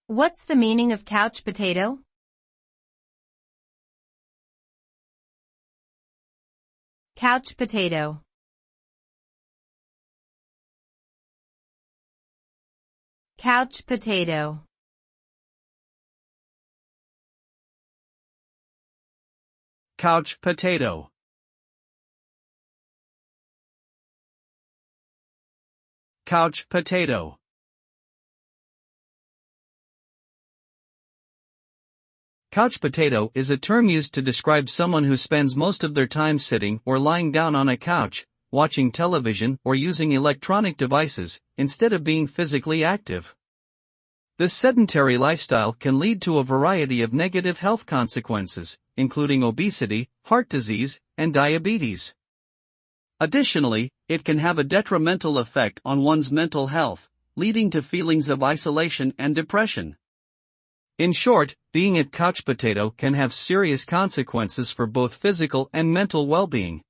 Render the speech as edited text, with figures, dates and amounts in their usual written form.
What's the meaning of couch potato? Couch potato. Couch potato. Couch potato. Couch potato. Couch potato is a term used to describe someone who spends most of their time sitting or lying down on a couch, watching television or using electronic devices, instead of being physically active. This sedentary lifestyle can lead to a variety of negative health consequences, including obesity, heart disease, and diabetes. Additionally, it can have a detrimental effect on one's mental health, leading to feelings of isolation and depression. In short, being a couch potato can have serious consequences for both physical and mental well-being.